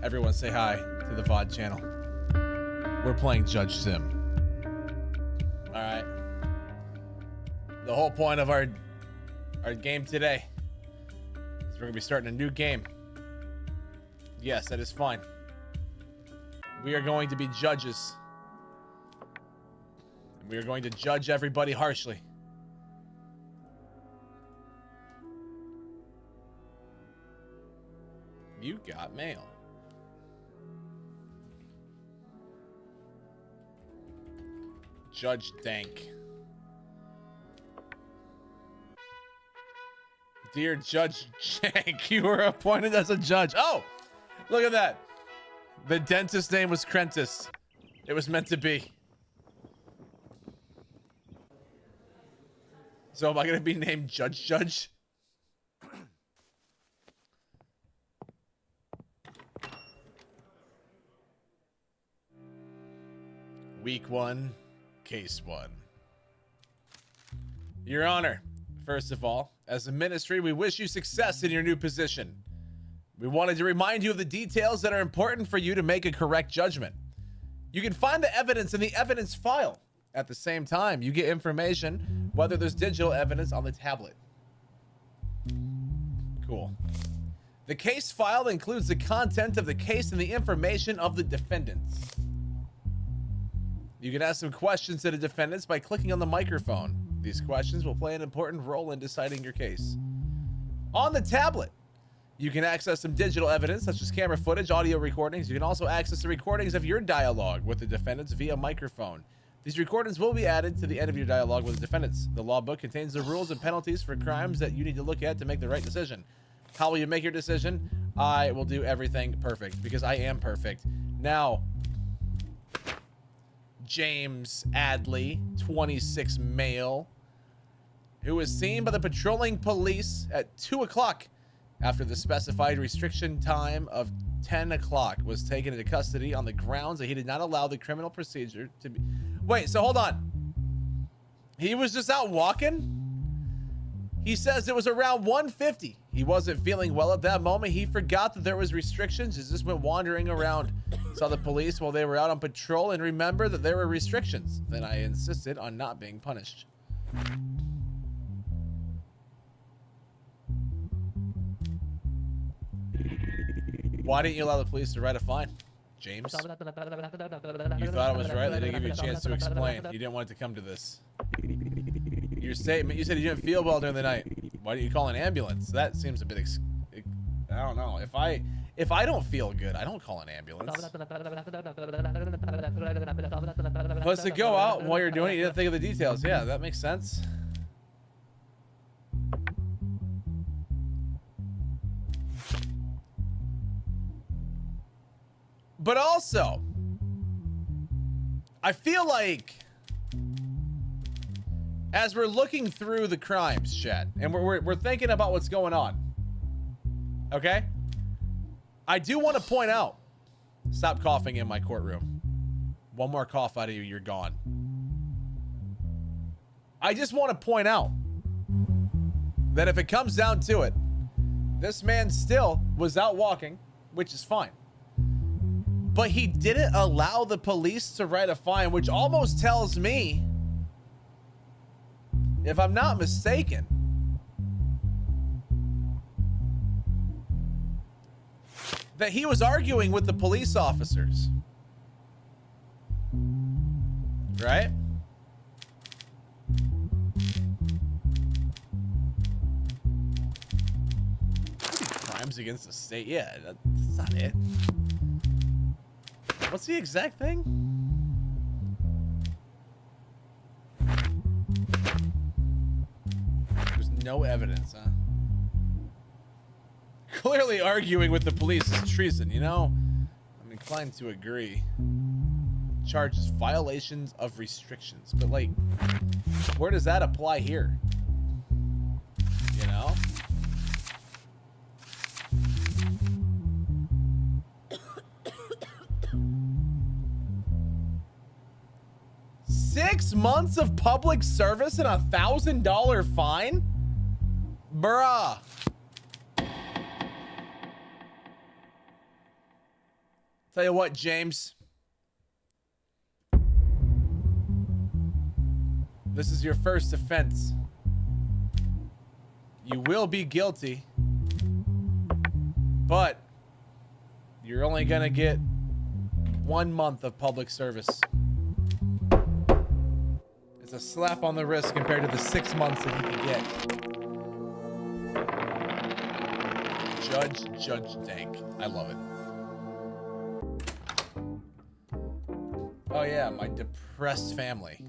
Everyone say hi to the VOD channel. We're playing Judge Sim. All right. The whole point of our game today is we're gonna be starting a new game. Yes, that is fine. We are going to be judges. And we are going to judge everybody harshly. You got mail. Judge Dank. Dear Judge Jank, you were appointed as a judge. Oh, look at that. The dentist's name was Krentis. It was meant to be. So am I going to be named Judge? Week 1, Case 1. Your Honor, first of all, as a ministry, we wish you success in your new position. We wanted to remind you of the details that are important for you to make a correct judgment. You can find the evidence in the evidence file. At the same time, you get information whether there's digital evidence on the tablet. Cool. The case file includes the content of the case and the information of the defendants. You can ask some questions to the defendants by clicking on the microphone. These questions will play an important role in deciding your case. On the tablet, you can access some digital evidence such as camera footage, audio recordings. You can also access the recordings of your dialogue with the defendants via microphone. These recordings will be added to the end of your dialogue with the defendants. The law book contains the rules and penalties for crimes that you need to look at to make the right decision. How will you make your decision? I will do everything perfect because I am perfect. Now, James Adley, 26 male, who was seen by the patrolling police at 2 o'clock after the specified restriction time of 10 o'clock, was taken into custody on the grounds that he did not allow the criminal procedure to be... Wait, so hold on. He was just out walking? He says it was around 1:50. He wasn't feeling well at that moment. He forgot that there was restrictions. He just went wandering around. Saw the police while they were out on patrol and remember that there were restrictions. Then I insisted on not being punished. Why didn't you allow the police to write a fine, James? You thought it was right. They didn't give you a chance to explain. You didn't want it to come to this. Your statement, you said you didn't feel well during the night. Why didn't you call an ambulance? That seems a bit, I don't know. If I don't feel good, I don't call an ambulance. Plus to go out while you're doing it, you didn't think of the details. Yeah, that makes sense. But also, I feel like as we're looking through the crimes, chat, and we're thinking about what's going on, okay? I do want to point out, stop coughing in my courtroom. One more cough out of you, you're gone. I just want to point out that if it comes down to it, this man still was out walking, which is fine. But he didn't allow the police to write a fine, which almost tells me, if I'm not mistaken, that he was arguing with the police officers. Right? Crimes against the state. Yeah, that's not it. What's the exact thing? There's no evidence, huh? Clearly arguing with the police is treason, you know? I'm inclined to agree. Charges violations of restrictions. But, like, where does that apply here? You know? $6 months of public service and $1,000 fine? Bruh. Tell you what, James. This is your first offense. You will be guilty, but you're only gonna get 1 month of public service. It's a slap on the wrist compared to the 6 months that you could get. Judge Dank. I love it. Oh yeah, my depressed family.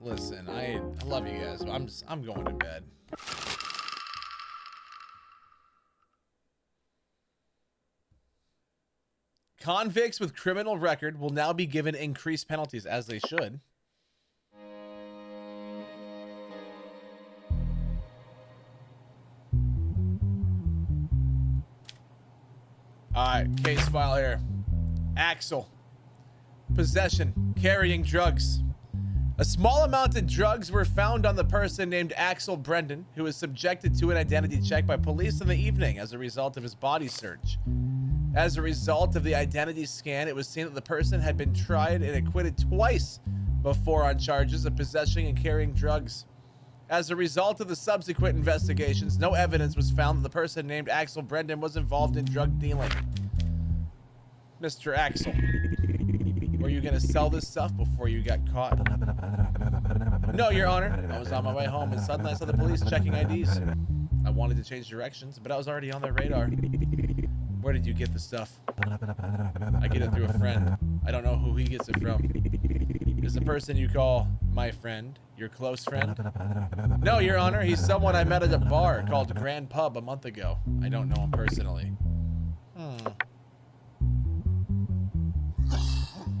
Listen, I love you guys. I'm going to bed. Convicts with criminal record will now be given increased penalties, as they should. All right, case file here. Axel. Possession, carrying drugs. A small amount of drugs were found on the person named Axel Brendan, who was subjected to an identity check by police in the evening as a result of his body search. As a result of the identity scan, it was seen that the person had been tried and acquitted twice before on charges of possessing and carrying drugs. As a result of the subsequent investigations, no evidence was found that the person named Axel Brendan was involved in drug dealing. Mr. Axel, were you gonna sell this stuff before you got caught? No, Your Honor. I was on my way home and suddenly I saw the police checking IDs. I wanted to change directions, but I was already on their radar. Where did you get the stuff? I get it through a friend. I don't know who he gets it from. Is the person you call my friend your close friend? No, Your Honor. He's someone I met at a bar called Grand Pub a month ago. I don't know him personally.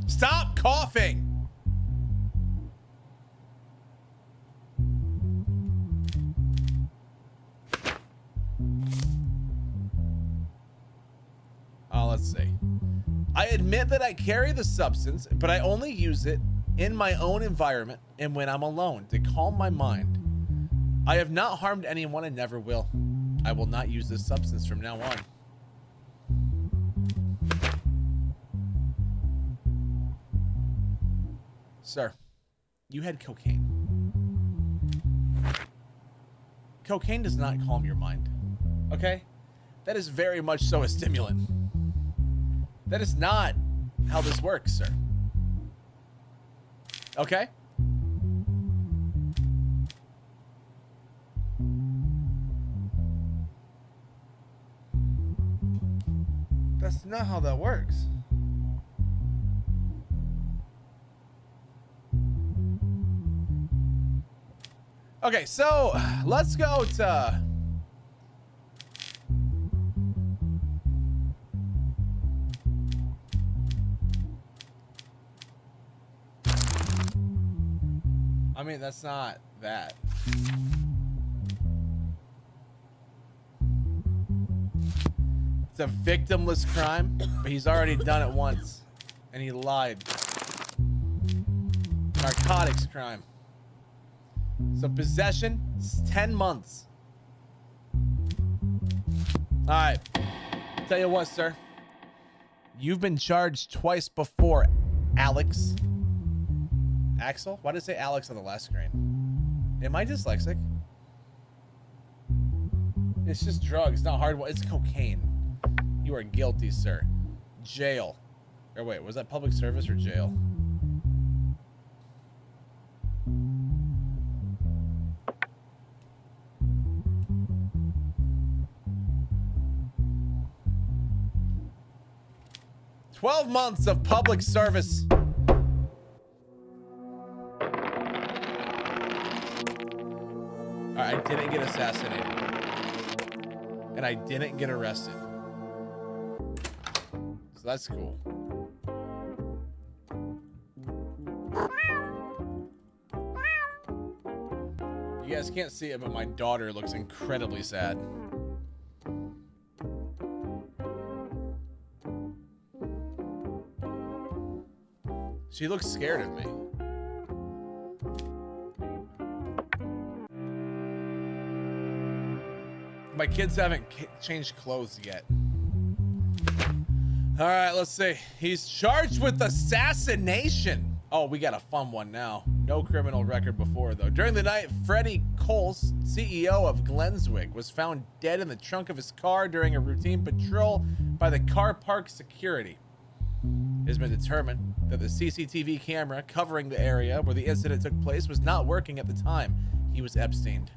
Stop coughing! Let's see. I admit that I carry the substance, but I only use it in my own environment and when I'm alone to calm my mind. I have not harmed anyone and never will. I will not use this substance from now on. Sir, you had cocaine. Cocaine does not calm your mind, okay? That is very much so a stimulant. That is not how this works, sir. Okay? That's not how that works. Okay, so let's go to... I mean, that's not that. It's a victimless crime, but he's already done it once. And he lied. Narcotics crime. So possession is 10 months. All right. Tell you what, sir. You've been charged twice before, Alex. Axel? Why did it say Alex on the last screen? Am I dyslexic? It's just drugs, not hard. It's cocaine. You are guilty, sir. Jail. Or wait, was that public service or jail? "12 months of public service." I didn't get assassinated. And I didn't get arrested. So that's cool. You guys can't see it, but my daughter looks incredibly sad. She looks scared of me. My kids haven't changed clothes yet. All right, let's see. He's charged with assassination. Oh, we got a fun one now. No criminal record before, though. During the night, Freddie Coles, CEO of Glenswick, was found dead in the trunk of his car during a routine patrol by the car park security. It has been determined that the CCTV camera covering the area where the incident took place was not working at the time. He was abstained.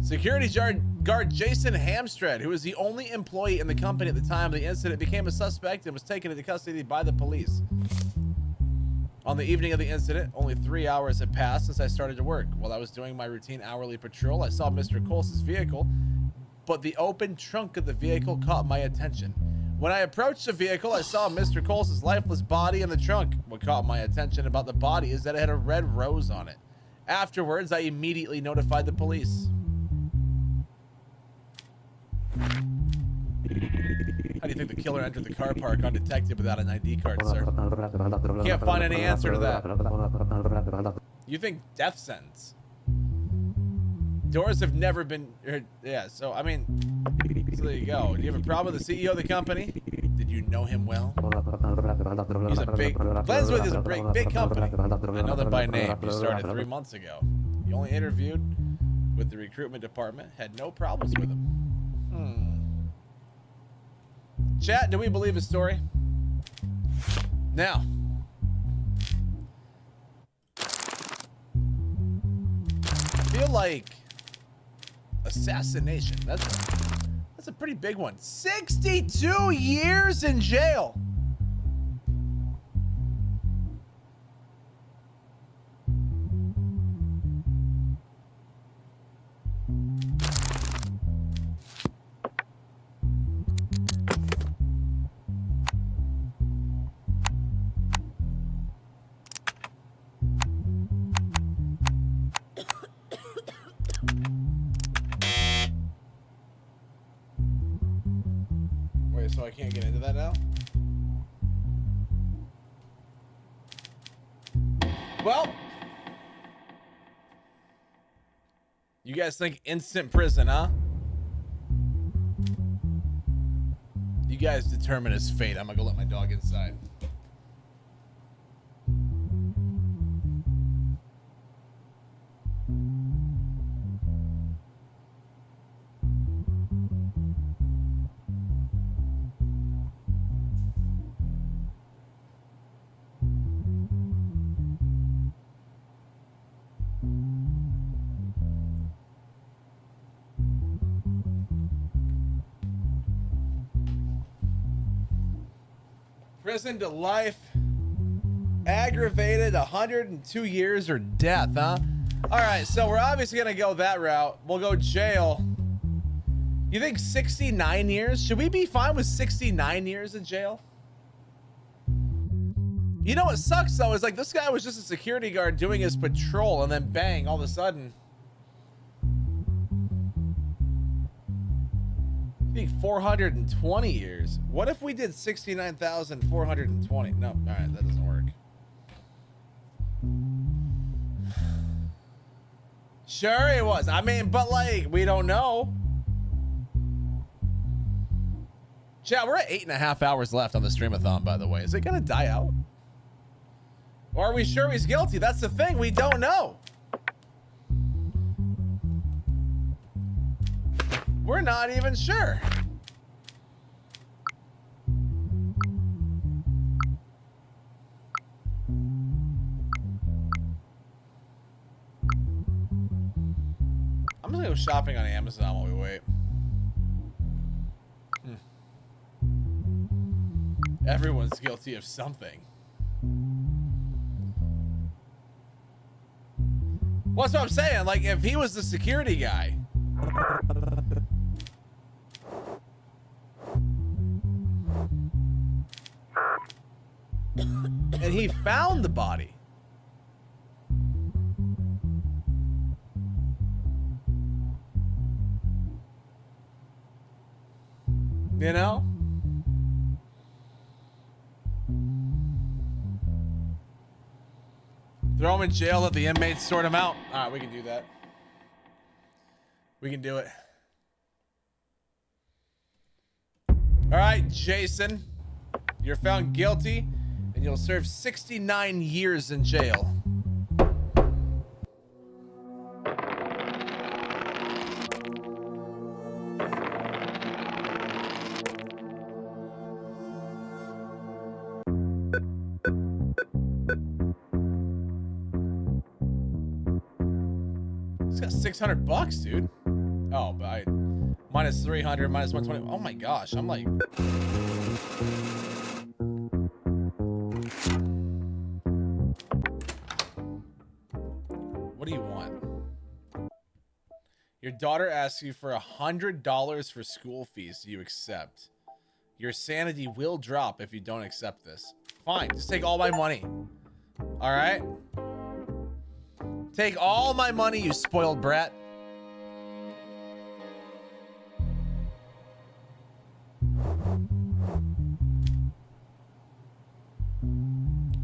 Security guard Jason Hamstred, who was the only employee in the company at the time of the incident, became a suspect and was taken into custody by the police. On the evening of the incident, only 3 hours had passed since I started to work. While I was doing my routine hourly patrol, I saw Mr. Coles' vehicle, but the open trunk of the vehicle caught my attention. When I approached the vehicle, I saw Mr. Coles' lifeless body in the trunk. What caught my attention about the body is that it had a red rose on it. Afterwards, I immediately notified the police. How do you think the killer entered the car park undetected without an ID card, sir? Can't find any answer to that. You think death sentence? Doors have never been... Yeah, so, I mean... So there you go. Do you have a problem with the CEO of the company? Did you know him well? He's a big... Glenswick is a big company. I know them by name. You started 3 months ago. You only interviewed with the recruitment department. Had no problems with him. Chat, do we believe his story? Now. I feel like assassination. That's a pretty big one. 62 years in jail. So I can't get into that now? Well, you guys think instant prison, huh? You guys determine his fate. I'm gonna go let my dog inside. Prison to life, aggravated 102 years or death, huh? All right, so we're obviously gonna go that route. We'll go jail. You think 69 years? Should we be fine with 69 years in jail? You know what sucks though is like this guy was just a security guard doing his patrol and then bang, all of a sudden. I think 420 years. What if we did 69,420? No, all right, that doesn't work. Sure it was. I mean, but like, we don't know. Chat, we're at 8.5 hours left on the streamathon, by the way. Is it gonna die out? Or are we sure he's guilty? That's the thing, we don't know. We're not even sure. I'm just gonna go shopping on Amazon while we wait. Everyone's guilty of something. Well, that's what I'm saying. Like, if he was the security guy. And he found the body. You know? Throw him in jail, let the inmates sort him out. All right, we can do that. We can do it. right, Jason. You're found guilty, and you'll serve 69 years in jail. It's got 600 bucks, dude. Oh, but I minus 300, minus 120. Oh my gosh, I'm like. What do you want? Your daughter asks you for $100 for school fees. Do you accept? Your sanity will drop if you don't accept this. Fine, just take all my money. All right? Take all my money, you spoiled brat.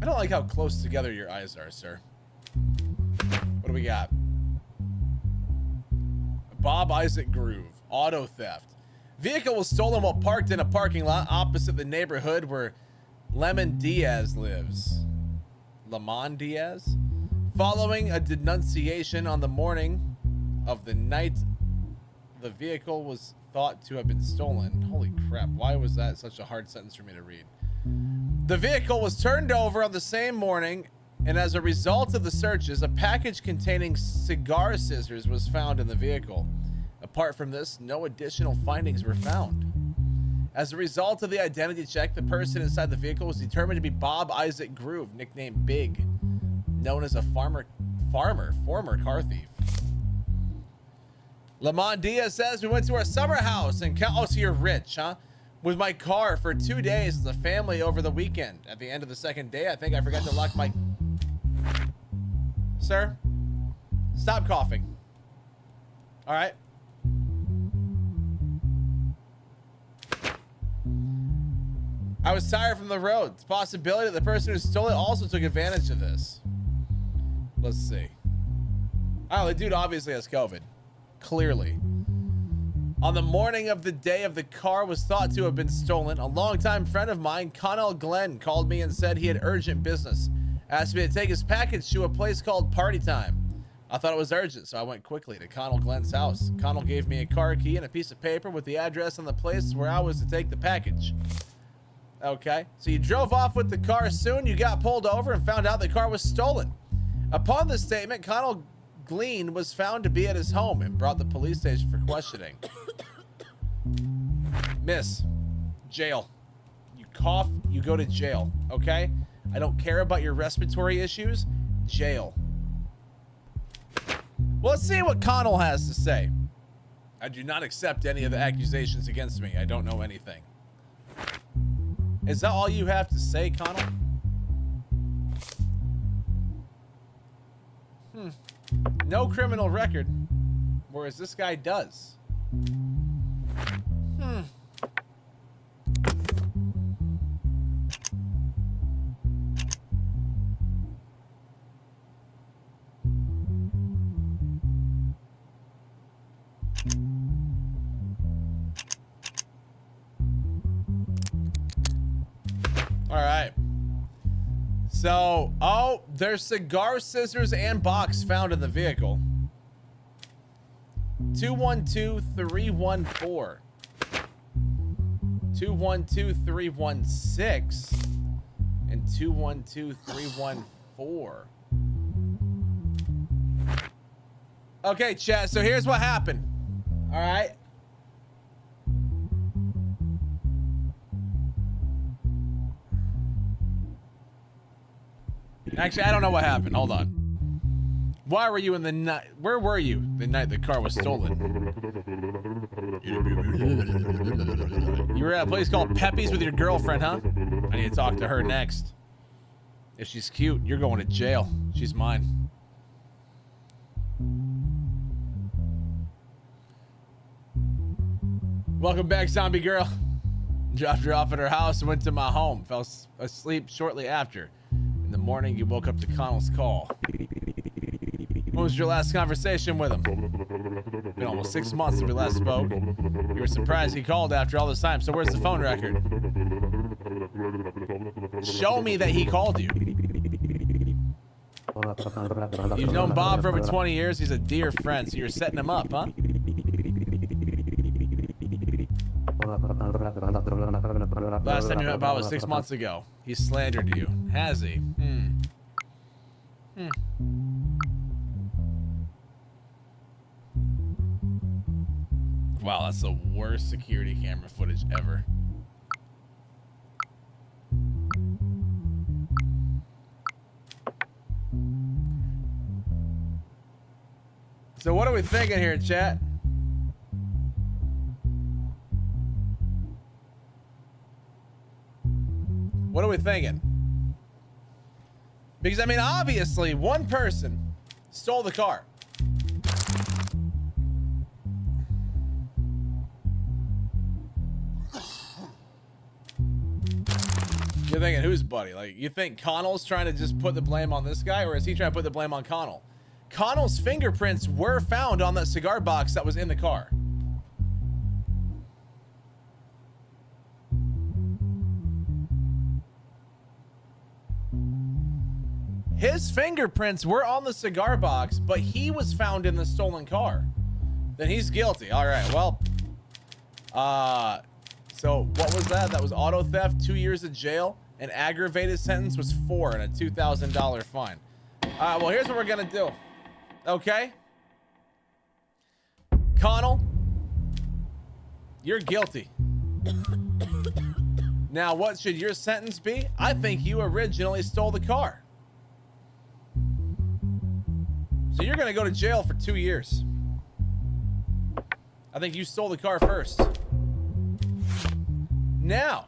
I don't like how close together your eyes are, sir. What do we got? Bob Isaac Groove. Auto theft. Vehicle was stolen while parked in a parking lot opposite the neighborhood where Lemon Diaz lives. Lemon Diaz? Following a denunciation on the morning of the night the vehicle was thought to have been stolen. Holy crap, why was that such a hard sentence for me to read? The vehicle was turned over on the same morning, and as a result of the searches, a package containing cigar scissors was found in the vehicle. Apart from this, no additional findings were found. As a result of the identity check, the person inside the vehicle was determined to be Bob Isaac Groove, nicknamed Big, known as a former car thief. Lamont Diaz says, we went to our summer house and oh, so you're rich, huh? With my car for 2 days as a family over the weekend. At the end of the second day, I think I forgot to lock my... Sir, stop coughing. All right. I was tired from the road. It's a possibility that the person who stole it also took advantage of this. Let's see. Oh, the dude obviously has COVID. Clearly. On the morning of the day of the car was thought to have been stolen, a longtime friend of mine, Connell Glenn, called me and said he had urgent business. Asked me to take his package to a place called Party Time. I thought it was urgent, so I went quickly to Connell Glenn's house. Connell gave me a car key and a piece of paper with the address on the place where I was to take the package. Okay, so you drove off with the car. Soon you got pulled over and found out the car was stolen. Upon this statement, Connell Glenn was found to be at his home and brought to the police station for questioning. Miss, jail. You cough, you go to jail, okay? I don't care about your respiratory issues. Jail. Well, let's see what Connell has to say. I do not accept any of the accusations against me. I don't know anything. Is that all you have to say, Connell? No criminal record, whereas this guy does. All right. So, oh, there's cigar scissors and box found in the vehicle. 212-314. 212-316. And 212-314. Okay, chat, so here's what happened. All right. Actually, I don't know what happened. Hold on. Why were you in the night? Where were you the night the car was stolen? You were at a place called Pepe's with your girlfriend, huh? I need to talk to her next. If she's cute, you're going to jail. She's mine. Welcome back, zombie girl. Dropped her off at her house and went to my home. Fell asleep shortly after. In the morning, you woke up to Connell's call. When was your last conversation with him? Been almost 6 months since we last spoke. You were surprised he called after all this time, so where's the phone record? Show me that he called you. You've known Bob for over 20 years. He's a dear friend, so you're setting him up, huh? Last time you met Bob was 6 months ago. He slandered you. Has he? Wow, that's the worst security camera footage ever. So what are we thinking here, chat? What are we thinking? Because, I mean, obviously, one person stole the car. You're thinking, who's buddy? Like, you think Connell's trying to just put the blame on this guy, or is he trying to put the blame on Connell? Connell's fingerprints were found on that cigar box that was in the car. His fingerprints were on the cigar box, but he was found in the stolen car. Then he's guilty. All right, well, so what was that? That was auto theft, 2 years of jail. An aggravated sentence was 4 and a $2,000 fine. Well, here's what we're gonna do. Okay? Connell, you're guilty. Now, what should your sentence be? I think you originally stole the car. So you're gonna go to jail for 2 years. I think you stole the car first. Now,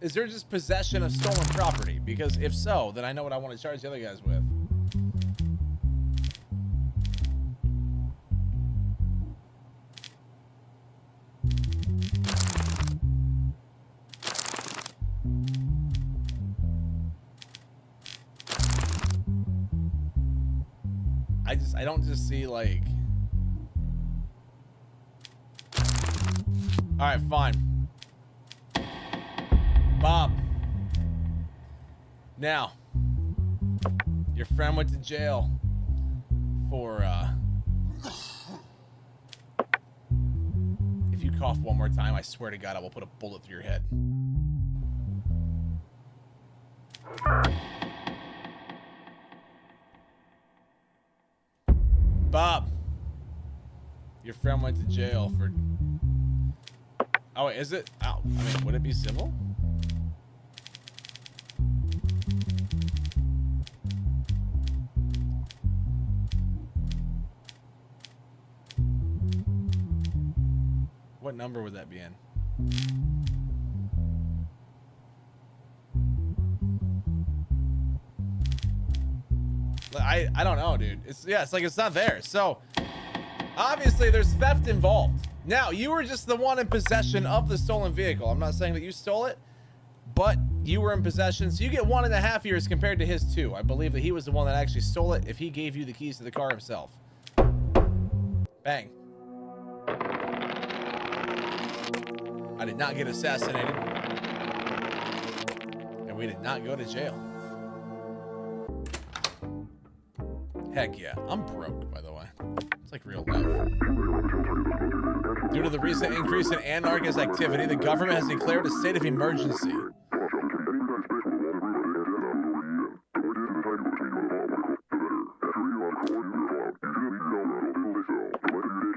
is there just possession of stolen property? Because if so, then I know what I want to charge the other guys with. I don't just see like... All right, fine. Bob. Now, your friend went to jail for, if you cough one more time, I swear to God, I will put a bullet through your head. Bob, your friend went to jail for... Oh, wait, is it? Oh, I mean, would it be civil? What number would that be in? I don't know, dude. It's like it's not there. So obviously there's theft involved. Now, you were just the one in possession of the stolen vehicle. I'm not saying that you stole it, but you were in possession. So you get 1.5 years compared to his 2. I believe that he was the one that actually stole it if he gave you the keys to the car himself. Bang. I did not get assassinated. And we did not go to jail. Heck yeah, I'm broke, by the way. It's like real life. Due to the recent increase in anarchist activity, the government has declared a state of emergency.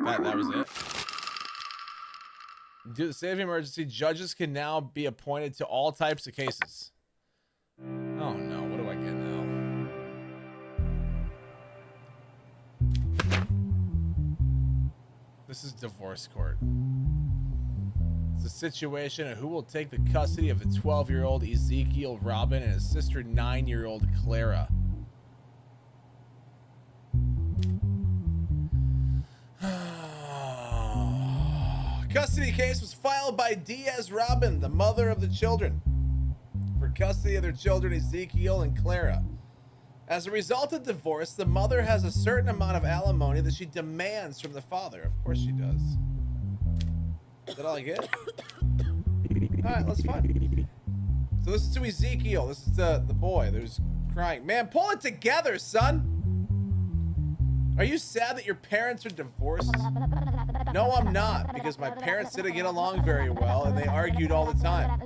That was it. Due to the state of emergency, judges can now be appointed to all types of cases. Oh no, what do I get now? This is divorce court. It's a situation of who will take the custody of the 12-year-old Ezekiel Robin and his sister 9-year-old Clara. Custody case was filed by Diaz Robin, the mother of the children, for custody of their children Ezekiel and Clara. As a result of divorce, the mother has a certain amount of alimony that she demands from the father. Of course she does. Is that all I get? Alright, that's fine. So this is to Ezekiel. This is the boy who's crying. Man, pull it together, son! Are you sad that your parents are divorced? No, I'm not, because my parents didn't get along very well and they argued all the time.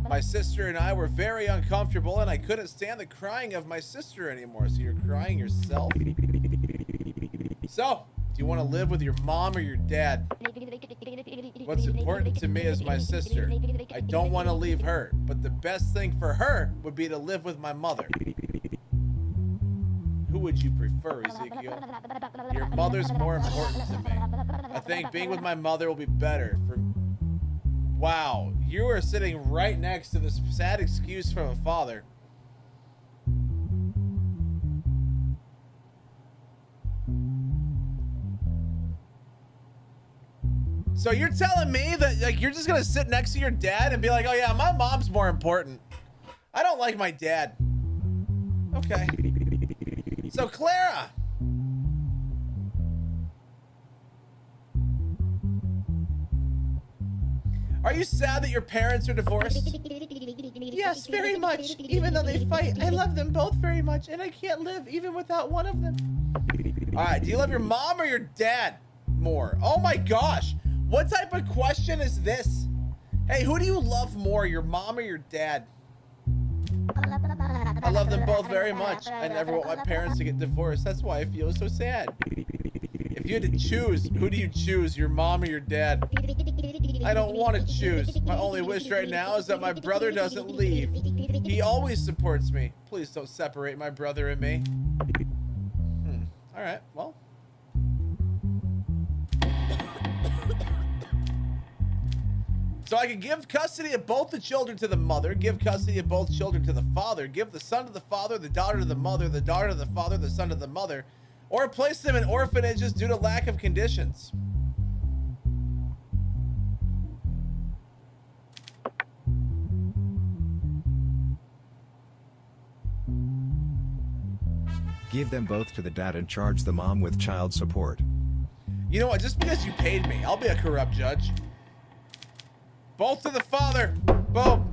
My sister and I were very uncomfortable and I couldn't stand the crying of my sister anymore. So you're crying yourself? So, do you want to live with your mom or your dad? What's important to me is my sister. I don't want to leave her, but the best thing for her would be to live with my mother. Who would you prefer, Ezekiel? Your mother's more important to me. I think being with my mother will be better for... Wow, you are sitting right next to this sad excuse from a father. So you're telling me that like you're just gonna sit next to your dad and be like, oh yeah, my mom's more important. I don't like my dad. Okay. So Clara. Are you sad that your parents are divorced? Yes, very much. Even though they fight, I love them both very much, and I can't live even without one of them. All right, do you love your mom or your dad more? Oh my gosh. What type of question is this? Hey, who do you love more, your mom or your dad? I love them both very much. I never want my parents to get divorced. That's why I feel so sad. If you had to choose, who do you choose, your mom or your dad? I don't want to choose. My only wish right now is that my brother doesn't leave. He always supports me. Please don't separate my brother and me. All right, well. So I could give custody of both the children to the mother, give custody of both children to the father, give the son to the father, the daughter to the mother, the daughter to the father, the son to the mother, or place them in orphanages due to lack of conditions. Give them both to the dad and charge the mom with child support. You know what? Just because you paid me, I'll be a corrupt judge. Both to the father. Boom.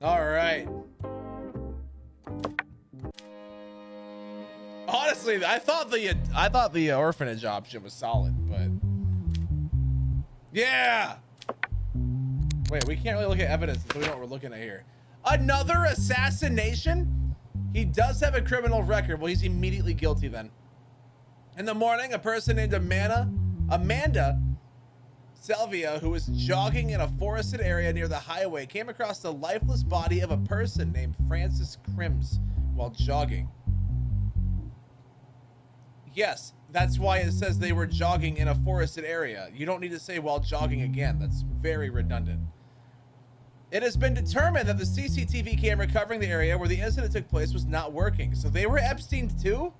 All right. Honestly, I thought the orphanage option was solid, but yeah. Wait, we can't really look at evidence until we know what we're looking at here. Another assassination? He does have a criminal record. Well, he's immediately guilty then. In the morning, a person named Amanda Salvia, who was jogging in a forested area near the highway, came across the lifeless body of a person named Francis Crims while jogging. Yes, that's why it says they were jogging in a forested area. You don't need to say while jogging again. That's very redundant. It has been determined that the CCTV camera covering the area where the incident took place was not working. So they were Epstein too?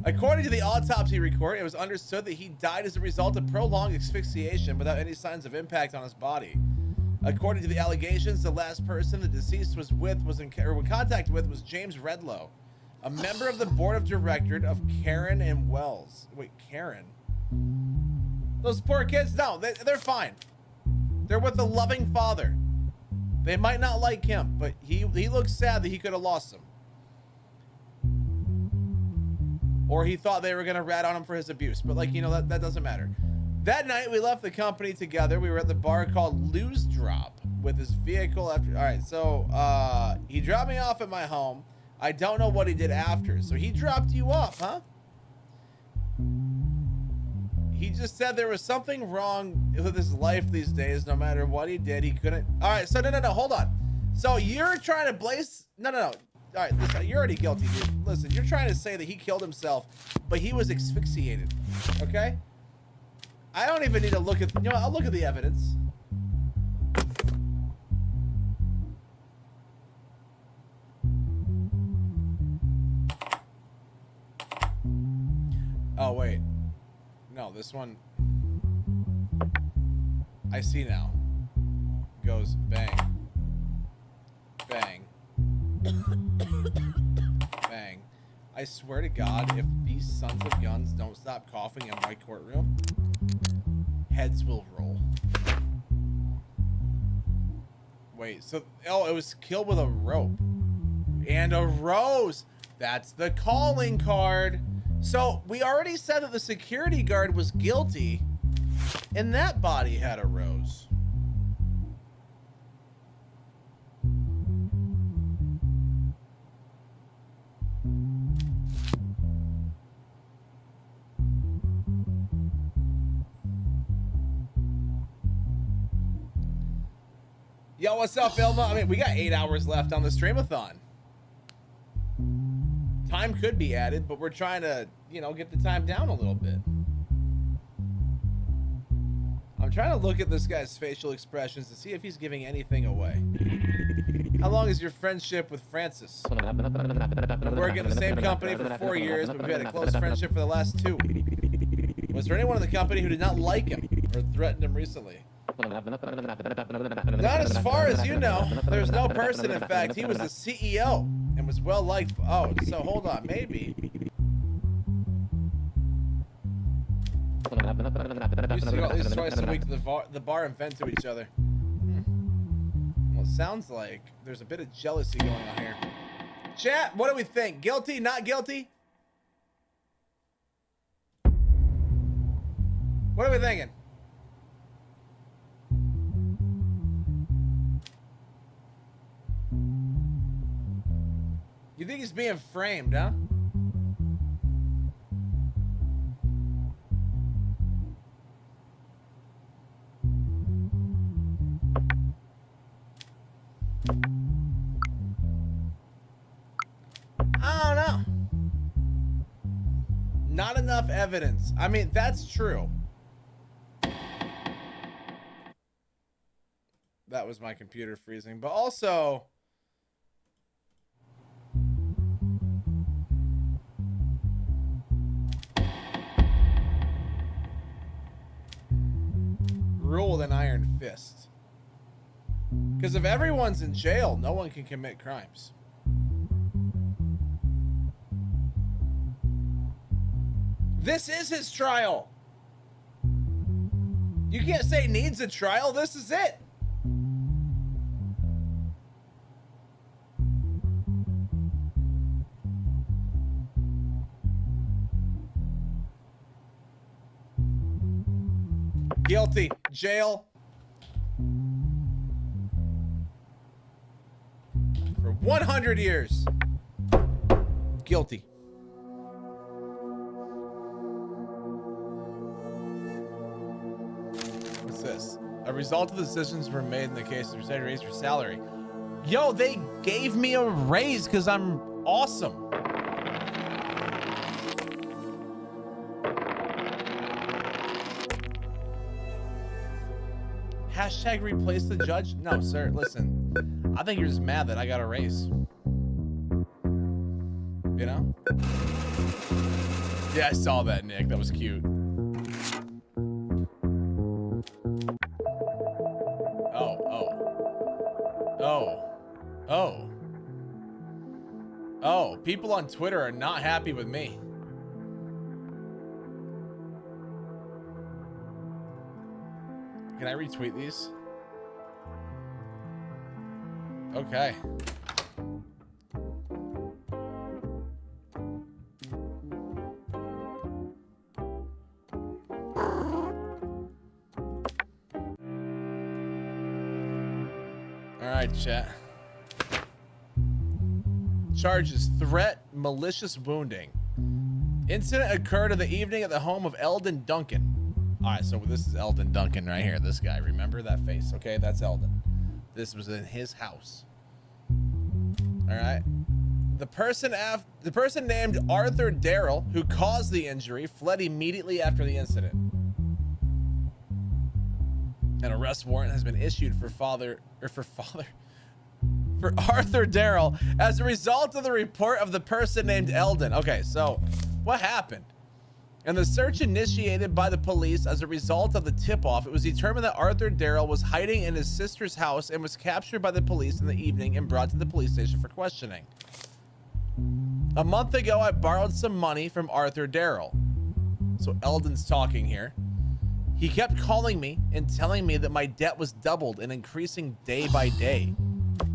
According to the autopsy report, it was understood that he died as a result of prolonged asphyxiation without any signs of impact on his body. According to the allegations, the last person the deceased was in contact with was James Redlow, a member of the board of directors of Karen and Wells. Wait, Karen? Those poor kids? No, they're fine. They're with a loving father. They might not like him, but he looks sad that he could have lost them. Or he thought they were going to rat on him for his abuse. But like, you know, that doesn't matter. That night, we left the company together. We were at the bar called Lou's Drop with his vehicle after. All right, so he dropped me off at my home. I don't know what he did after. So he dropped you off, huh? He just said there was something wrong with his life these days. No matter what he did, he couldn't. All right, so no, hold on. So you're trying to blaze? No. All right, listen, you're already guilty, dude. Listen, you're trying to say that he killed himself, but he was asphyxiated, okay? I don't even need to look at, you know, I'll look at the evidence. this one. I see now. Goes bang. Bang. Bang. I swear to God, if these sons of guns don't stop coughing in my courtroom, heads will roll. Wait, so, oh, it was killed with a rope. And a rose. That's the calling card. So we already said that the security guard was guilty, and that body had a rose. Yo, what's up, Ilma? I mean, we got 8 hours left on the streamathon. Time could be added, but we're trying to, you know, get the time down a little bit. I'm trying to look at this guy's facial expressions to see if he's giving anything away. How long is your friendship with Francis? We work in the same company for 4 years, but we've had a close friendship for the last 2. Was there anyone in the company who did not like him or threatened him recently? Not as far as you know. There's no person. In fact, he was the CEO and was well liked. Oh, so hold on, maybe. Used to go at least twice a week to the bar and vent to each other. Well, it sounds like there's a bit of jealousy going on here. Chat, what do we think? Guilty? Not guilty? What are we thinking? You think he's being framed, huh? I don't know. Not enough evidence. I mean, that's true. That was my computer freezing, but also... rule with an iron fist. Because if everyone's in jail, no one can commit crimes. This is his trial. You can't say needs a trial. This is it. Guilty. Jail. For 100 years. Guilty. What's this? A result of the decisions were made in the case of raise your salary. Yo, they gave me a raise because I'm awesome. Hashtag replace the judge? No, sir, listen. I think you're just mad that I got a raise. You know? Yeah, I saw that, Nick. That was cute. Oh, people on Twitter are not happy with me. Can I retweet these? Okay. All right, chat. Charges: threat, malicious wounding. Incident occurred in the evening at the home of Eldon Duncan. All right, so this is Eldon Duncan right here. This guy, remember that face? Okay, that's Eldon. This was in his house. All right. The person named Arthur Darrell, who caused the injury, fled immediately after the incident. An arrest warrant has been issued for Arthur Darrell as a result of the report of the person named Eldon. Okay, so what happened In the search initiated by the police as a result of the tip-off, it was determined that Arthur Darrell was hiding in his sister's house and was captured by the police in the evening and brought to the police station for questioning. A month ago, I borrowed some money from Arthur Darrell. So Eldon's talking here. He kept calling me and telling me that my debt was doubled and increasing day by day.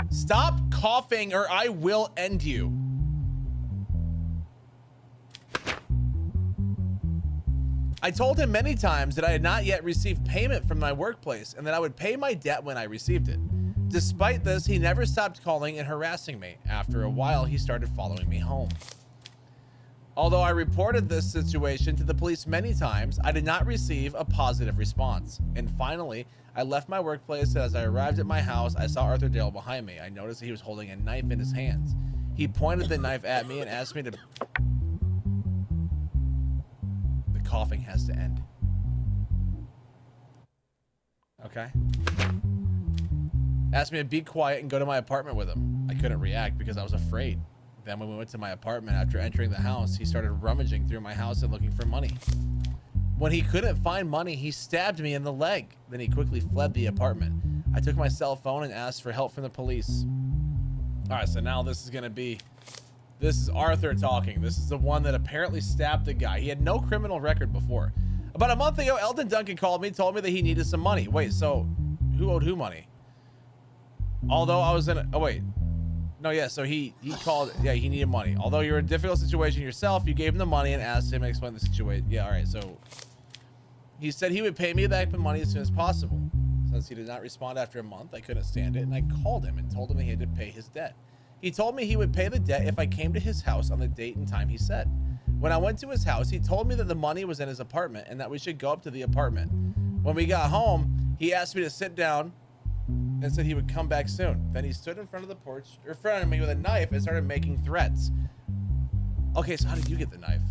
Stop coughing or I will end you. I told him many times that I had not yet received payment from my workplace and that I would pay my debt when I received it. Despite this, he never stopped calling and harassing me. After a while, he started following me home. Although I reported this situation to the police many times, I did not receive a positive response. And finally, I left my workplace, and as I arrived at my house, I saw Arthur Darrell behind me. I noticed that he was holding a knife in his hands. He pointed the knife at me and asked me to... The coughing has to end. Okay. Asked me to be quiet and go to my apartment with him. I couldn't react because I was afraid. Then when we went to my apartment after entering the house, he started rummaging through my house and looking for money. When he couldn't find money, he stabbed me in the leg. Then he quickly fled the apartment. I took my cell phone and asked for help from the police. All right, so now this is Arthur talking. This is the one that apparently stabbed the guy. He had no criminal record before. About a month ago, Eldon Duncan called me, told me that he needed some money. Wait, so who owed who money? Although I was in a, oh wait. No, yeah, so he called, yeah, he needed money. Although you're in a difficult situation yourself, you gave him the money and asked him to explain the situation. Yeah, all right, so he said he would pay me back the money as soon as possible. Since he did not respond after a month, I couldn't stand it, and I called him and told him he had to pay his debt. He told me he would pay the debt if I came to his house on the date and time he said. When I went to his house, he told me that the money was in his apartment and that we should go up to the apartment. When we got home, he asked me to sit down and said he would come back soon. Then he stood in front of the porch, or in front of me with a knife and started making threats. Okay, so how did you get the knife?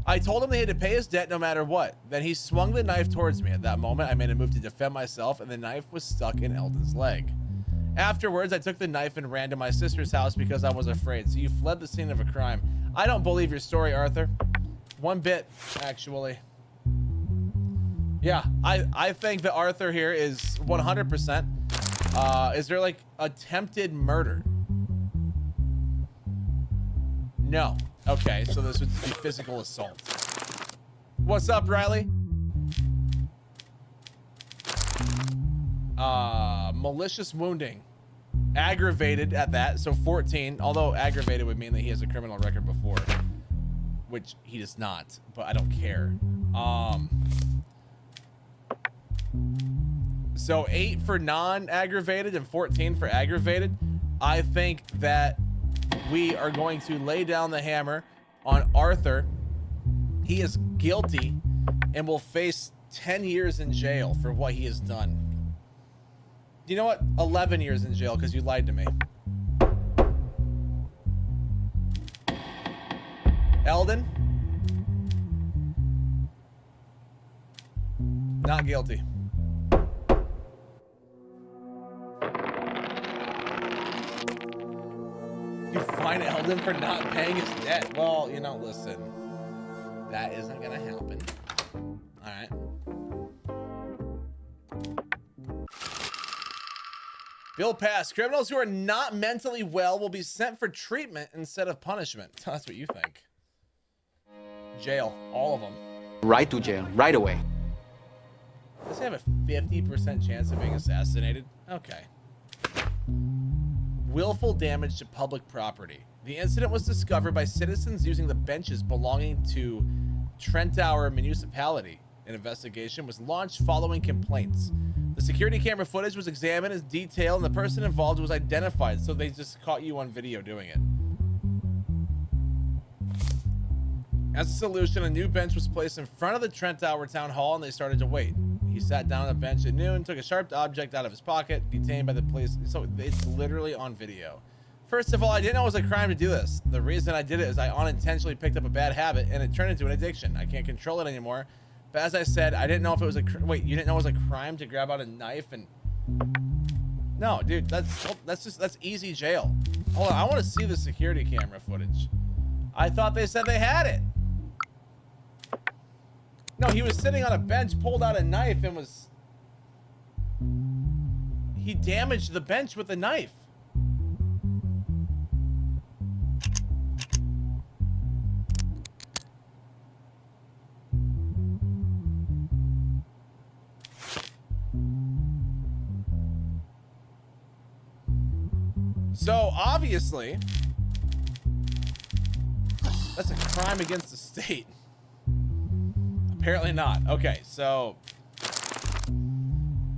I told him they had to pay his debt no matter what. Then he swung the knife towards me. At that moment, I made a move to defend myself, and the knife was stuck in Eldon's leg. Afterwards, I took the knife and ran to my sister's house because I was afraid. So you fled the scene of a crime. I don't believe your story, Arthur. One bit, actually. Yeah, I think that Arthur here is 100%. Is there like attempted murder? No. Okay, so this would be physical assault. What's up, Riley? Malicious wounding. Aggravated at that, so 14. Although aggravated would mean that he has a criminal record before, which he does not, but I don't care. So 8 for non-aggravated and 14 for aggravated. I think that we are going to lay down the hammer on Arthur. He is guilty and will face 10 years in jail for what he has done. You know what? 11 years in jail because you lied to me. Eldon? Not guilty. You fine Eldon for not paying his debt. Well, you know, listen. That isn't gonna happen. Alright. Bill passed. Criminals who are not mentally well will be sent for treatment instead of punishment. That's what you think. Jail. All of them. Right to jail. Right away. Does he have a 50% chance of being assassinated? Okay. Willful damage to public property. The incident was discovered by citizens using the benches belonging to Trentauer Municipality. An investigation was launched following complaints. The security camera footage was examined in detail and the person involved was identified, so they just caught you on video doing it. As a solution, a new bench was placed in front of the Trentauer Town Hall and they started to wait. He sat down on a bench at noon, took a sharp object out of his pocket, detained by the police. So it's literally on video. First of all, I didn't know it was a crime to do this. The reason I did it is I unintentionally picked up a bad habit and it turned into an addiction. I can't control it anymore. But as I said, I didn't know if it was a wait. You didn't know it was a crime to grab out a knife and? No, dude, that's easy jail. Hold on, I want to see the security camera footage. I thought they said they had it. No, he was sitting on a bench, pulled out a knife, and was... He damaged the bench with a knife. So, obviously, that's a crime against the state. Apparently not. Okay, so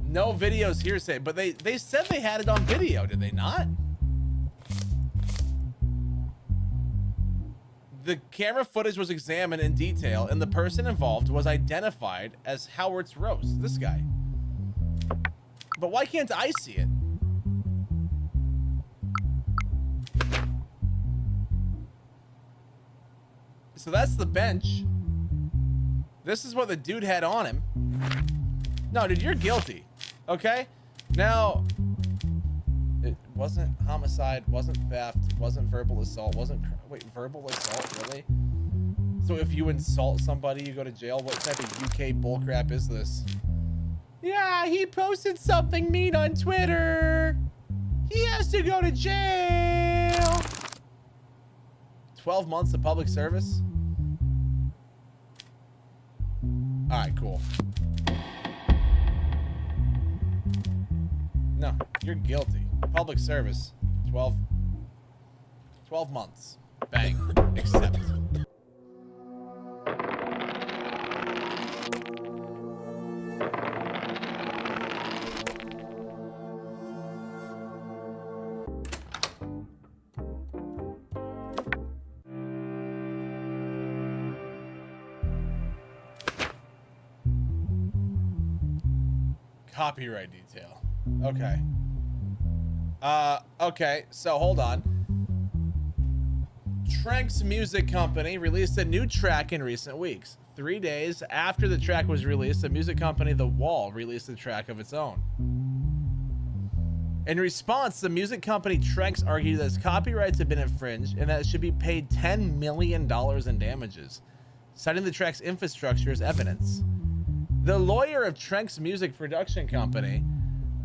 no videos hearsay, but they said they had it on video, did they not? The camera footage was examined in detail, and the person involved was identified as Howard's Roast, this guy. But why can't I see it? So that's the bench. This is what the dude had on him. No, dude, you're guilty. Okay? Now, it wasn't homicide, wasn't theft, wasn't verbal assault, wait, verbal assault, really? So if you insult somebody, you go to jail? What type of UK bullcrap is this? Yeah, he posted something mean on Twitter. He has to go to jail. 12 months of public service? All right, cool. No, you're guilty. Public service, 12 months. Bang, accept. Copyright detail. Okay. Okay, so hold on. Trank's music company released a new track in recent weeks. 3 days after the track was released, the music company The Wall released a track of its own. In response, the music company Trank's argued that its copyrights have been infringed and that it should be paid $10 million in damages, citing the track's infrastructure as evidence. The lawyer of Trank's music production company,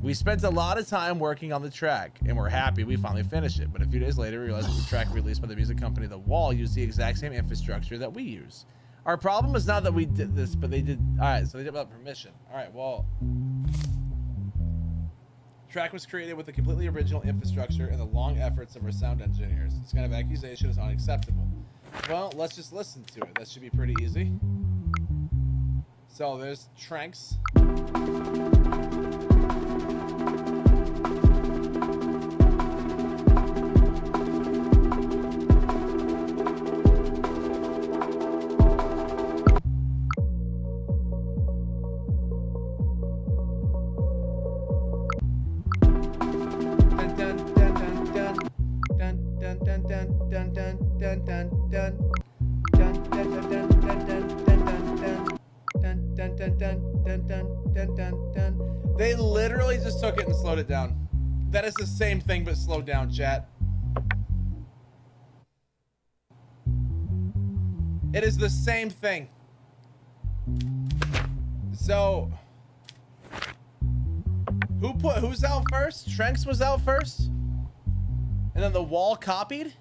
we spent a lot of time working on the track, and we're happy we finally finished it. But a few days later, we realized that the track released by the music company The Wall used the exact same infrastructure that we use. Our problem is not that we did this, but they did. All right, so they did it without permission. All right, well, the track was created with a completely original infrastructure and the long efforts of our sound engineers. This kind of accusation is unacceptable. Well, let's just listen to it. That should be pretty easy. So there's Trank's. They literally just took it and slowed it down. That is the same thing, but slowed down, chat. It is the same thing. So, who's out first? Tranks was out first? And then The Wall copied?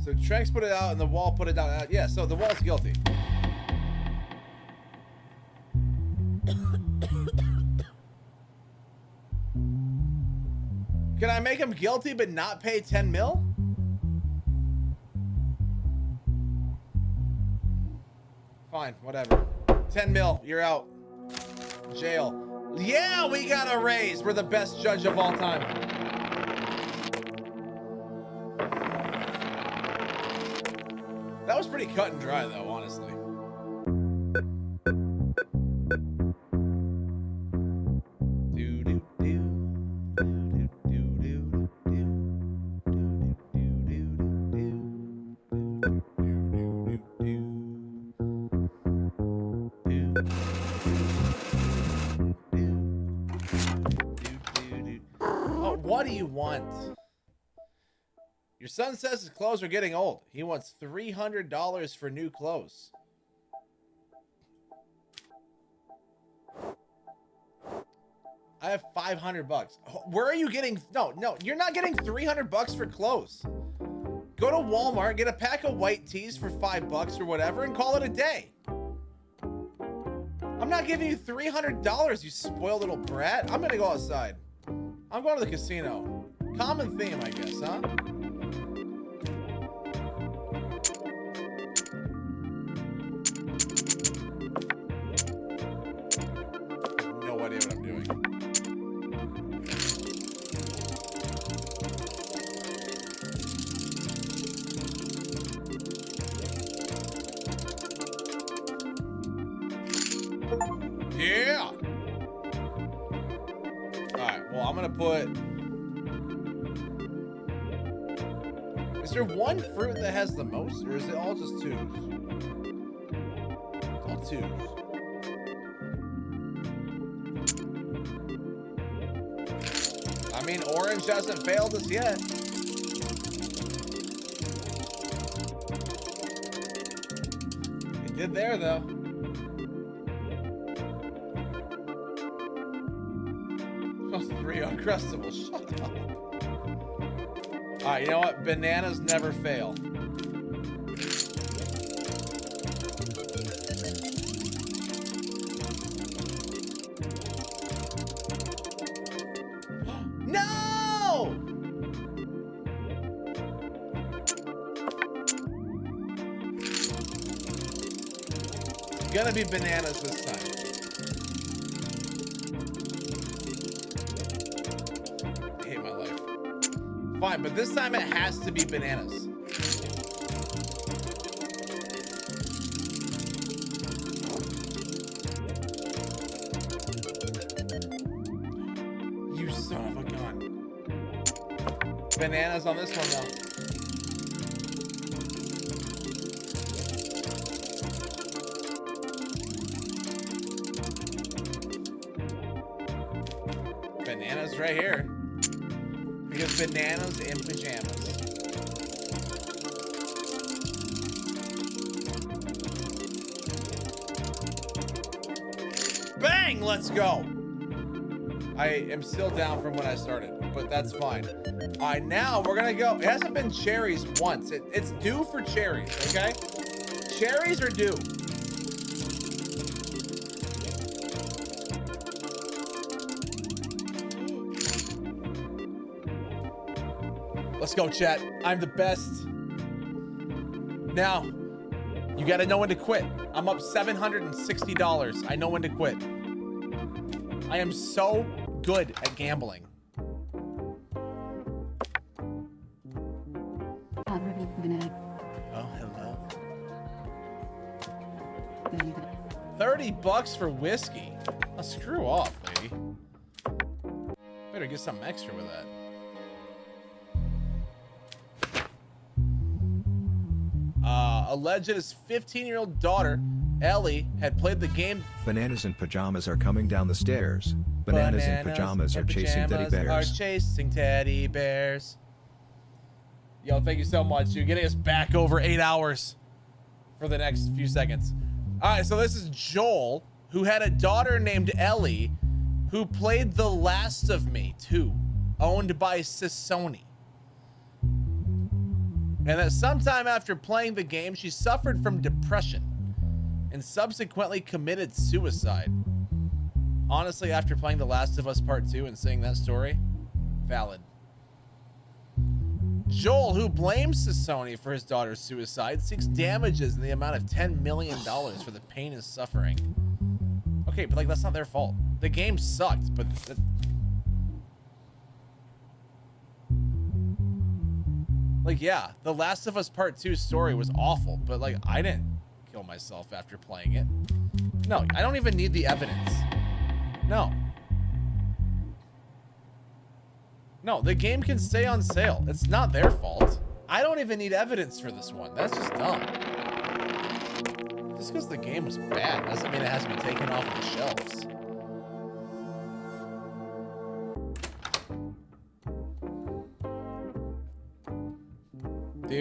So Tranks put it out and The Wall put it down. Yeah, so The Wall's guilty. Can I make him guilty but not pay 10 mil? Fine, whatever. 10 mil, you're out. Jail. Yeah, we got a raise. We're the best judge of all time. That was pretty cut and dry, though, honestly. What do you want? Your son says his clothes are getting old. He wants $300 for new clothes. I have $500. Where are you getting? No, you're not getting $300 for clothes. Go to Walmart, get a pack of white tees for $5 or whatever, and call it a day. I'm not giving you $300, you spoiled little brat. I'm gonna go outside. I'm going to the casino. Common theme, I guess, huh? No idea what I'm doing. Yeah. All right. Well, I'm gonna put. Is there one fruit that has the most, or is it all just twos? It's all twos. I mean, orange hasn't failed us yet. It did there, though. Three Uncrustables. Shut up. Alright, you know what? Bananas never fail. No! It's gonna be bananas this time. Fine, but this time it has to be bananas. You son of a gun. Bananas on this one, though. Bananas right here. We have bananas in pajamas. Bang! Let's go. I am still down from when I started, but that's fine. All right, now we're gonna go. It hasn't been cherries once. It's due for cherries, okay? Cherries are due. Let's go, chat. I'm the best. Now, you gotta know when to quit. I'm up $760. I know when to quit. I am so good at gambling. Oh, hello. $30 for whiskey. Oh, screw off, lady. Better get something extra with that. Alleged his 15-year-old daughter, Ellie, had played the game. Bananas in pajamas are coming down the stairs. Bananas in pajamas are chasing teddy bears. Are chasing teddy bears. Yo, thank you so much. You're getting us back over 8 hours for the next few seconds. All right, so this is Joel, who had a daughter named Ellie, who played The Last of Me 2, owned by Sony. And that sometime after playing the game, she suffered from depression and subsequently committed suicide. Honestly, after playing The Last of Us Part 2 and seeing that story, valid. Joel, who blames Sony for his daughter's suicide, seeks damages in the amount of $10 million for the pain and suffering. Okay, but like, that's not their fault. The game sucked, but... Like, yeah, The Last of Us Part 2 story was awful, but like, I didn't kill myself after playing it. No, I don't even need the evidence. No. No, the game can stay on sale. It's not their fault. I don't even need evidence for this one. That's just dumb. Just because the game was bad doesn't mean it has to be taken off the shelves.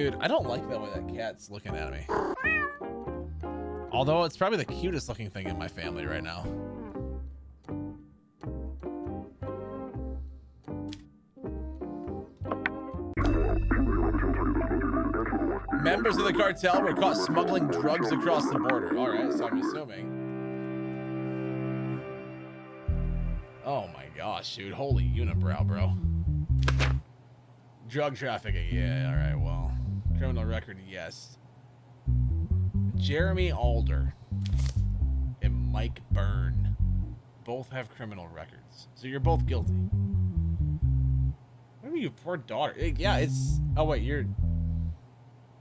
Dude, I don't like the way that cat's looking at me. Although it's probably the cutest looking thing in my family right now. Members of the cartel were caught smuggling drugs across the border. All right, so I'm assuming. Oh my gosh, dude. Holy unibrow, bro. Drug trafficking. Yeah, all right, well. Criminal record, yes. Jeremy Alder and Mike Byrne both have criminal records. So you're both guilty. What do you mean, you poor daughter? Yeah, it's... Oh, wait, you're...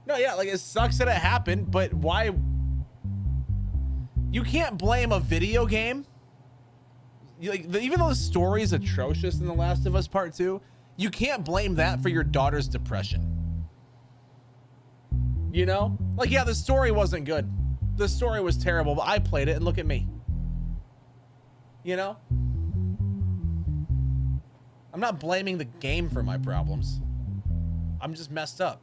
No, yeah, like, it sucks that it happened, but why... You can't blame a video game. Even though the story is atrocious in The Last of Us Part 2, you can't blame that for your daughter's depression. You know? Like, yeah, the story wasn't good. The story was terrible, but I played it and look at me. You know? I'm not blaming the game for my problems. I'm just messed up.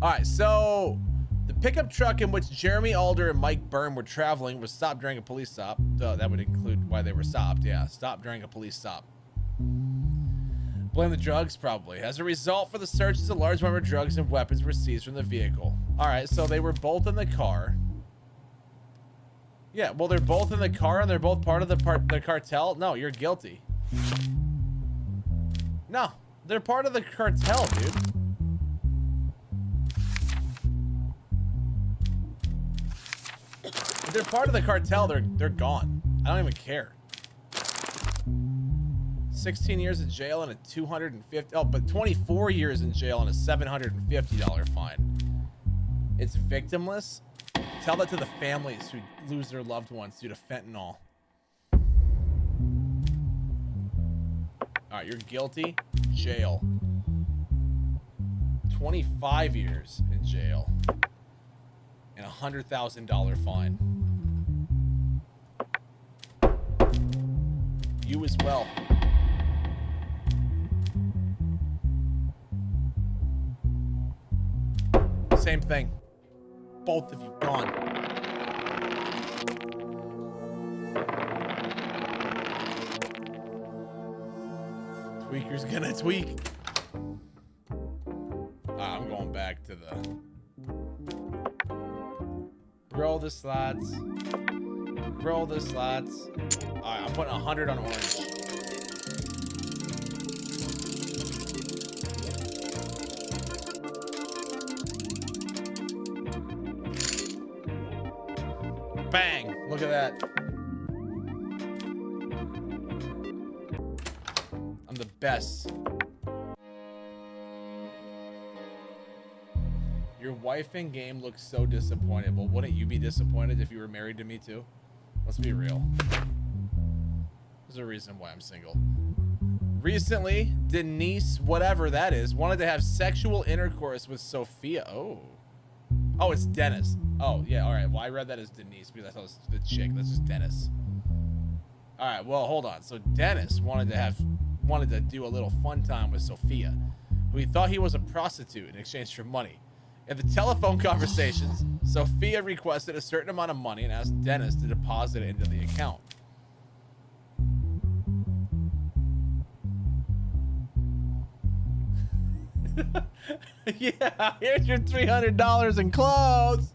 All right, so the pickup truck in which Jeremy Alder and Mike Byrne were traveling was stopped during a police stop. That would include why they were stopped. Yeah, stopped during a police stop. Blame the drugs, probably. As a result, for the searches, a large number of drugs and weapons were seized from the vehicle. All right, so they were both in the car. Yeah, well, they're both in the car and they're both part of the cartel. No, you're guilty. No, they're part of the cartel, dude. If they're part of the cartel, they're gone. I don't even care. 16 years in jail and a 250. Oh, but 24 years in jail and a $750 fine. It's victimless. Tell that to the families who lose their loved ones due to fentanyl. All right, you're guilty. Jail. 25 years in jail and a $100,000 fine. You as well. Same thing. Both of you gone. Tweaker's gonna tweak. I'm going back to the... Roll the slots. Roll the slots. Alright, I'm putting 100 on orange. Bang! Look at that. I'm the best. Your wife in game looks so disappointed. Well, wouldn't you be disappointed if you were married to me too? Let's be real. There's a reason why I'm single. Recently, Denise, whatever that is, wanted to have sexual intercourse with Sophia. Oh, it's Dennis. Oh, yeah, all right. Well, I read that as Denise because I thought it was the chick. That's just Dennis. All right, well, hold on. So Dennis wanted to do a little fun time with Sophia, who he thought he was a prostitute in exchange for money. In the telephone conversations, Sophia requested a certain amount of money and asked Dennis to deposit it into the account. Yeah, here's your $300 in clothes.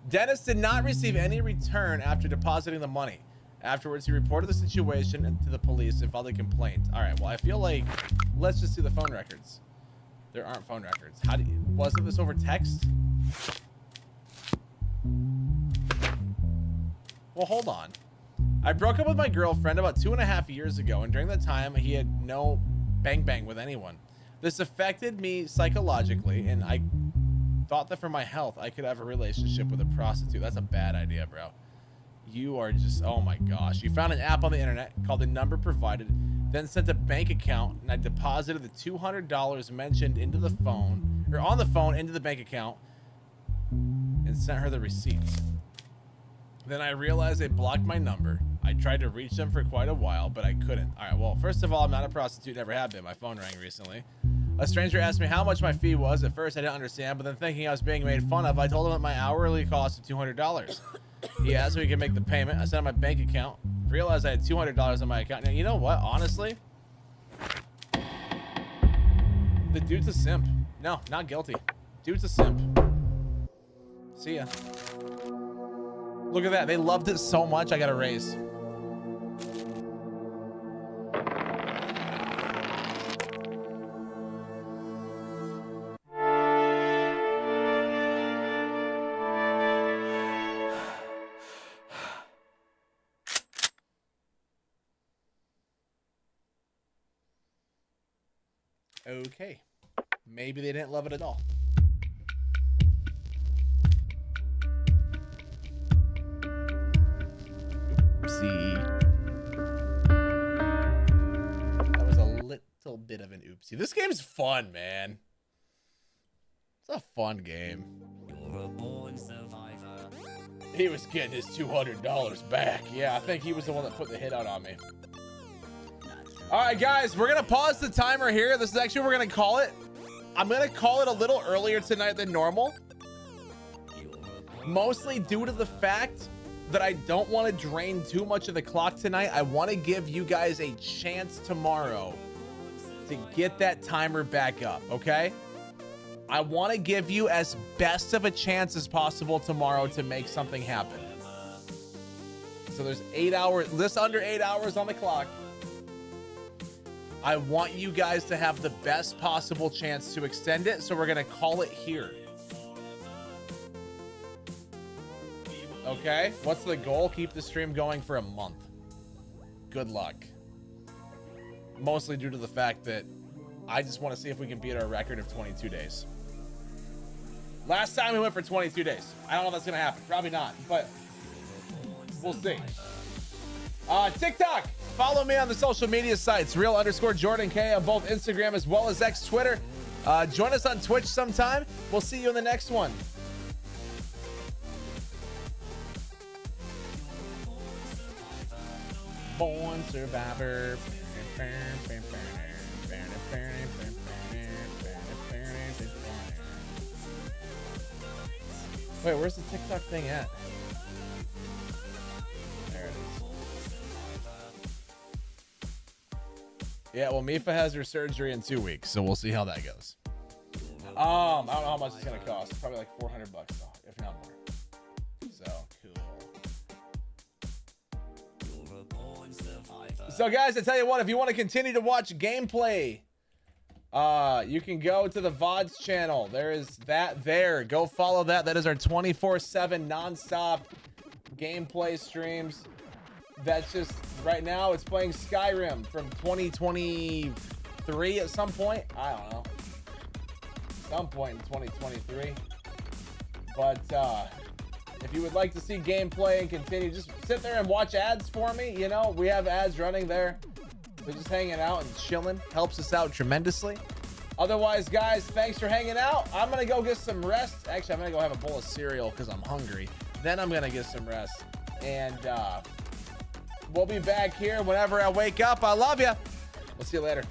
Dennis did not receive any return after depositing the money. Afterwards, he reported the situation to the police and filed a complaint. All right, well, I feel like let's just see the phone records. There aren't phone records. Wasn't this over text? Well, hold on. I broke up with my girlfriend about 2.5 years ago, and during that time, he had no bang with anyone. This affected me psychologically, and I thought that for my health, I could have a relationship with a prostitute. That's a bad idea, bro. You are just, oh my gosh. You found an app on the internet called the number provided, then sent a bank account, and I deposited the $200 mentioned into the phone, or on the phone into the bank account, and sent her the receipts. Then I realized they blocked my number. I tried to reach them for quite a while, but I couldn't. All right, well, first of all, I'm not a prostitute, never have been. My phone rang recently. A stranger asked me how much my fee was. At first, I didn't understand, but then thinking I was being made fun of, I told him that my hourly cost of $200. He asked if he could make the payment. I sent him my bank account. Realized I had $200 on my account. Now, you know what? Honestly, the dude's a simp. No, not guilty. Dude's a simp. See ya. Look at that. They loved it so much, I got a raise. Okay. Maybe they didn't love it at all. Oopsie. That was a little bit of an oopsie. This game's fun, man. It's a fun game. You're a born survivor. He was getting his $200 back. Yeah, I think he was the one that put the hit out on me. All right, guys, we're going to pause the timer here. This is actually what we're going to call it. I'm going to call it a little earlier tonight than normal. Mostly due to the fact that I don't want to drain too much of the clock tonight. I want to give you guys a chance tomorrow to get that timer back up, okay? I want to give you as best of a chance as possible tomorrow to make something happen. So there's 8 hours, just under 8 hours on the clock. I want you guys to have the best possible chance to extend it, so we're going to call it here. Okay, what's the goal? Keep the stream going for a month. Good luck. Mostly due to the fact that I just want to see if we can beat our record of 22 days. Last time we went for 22 days. I don't know if that's going to happen. Probably not, but we'll see. TikTok. Follow me on the social media sites, real_Jordan K on both Instagram as well as X Twitter. Join us on Twitch sometime. We'll see you in the next one. Born Survivor. Wait, where's the TikTok thing at? There it is. Yeah, well, Mifa has her surgery in 2 weeks, so we'll see how that goes. I don't know how much it's gonna cost. Probably like $400 though, if not more. So cool. So guys, I tell you what, if you want to continue to watch gameplay, you can go to the VODs channel. There is that there. Go follow that. That is our 24/7 nonstop gameplay streams. That's just right now it's playing Skyrim from 2023 at some point. I don't know. Some point in 2023. But if you would like to see gameplay and continue, just sit there and watch ads for me. You know, we have ads running there. So just hanging out and chilling helps us out tremendously. Otherwise, guys, thanks for hanging out. I'm going to go get some rest. Actually, I'm going to go have a bowl of cereal because I'm hungry. Then I'm going to get some rest. And we'll be back here whenever I wake up. I love you. We'll see you later.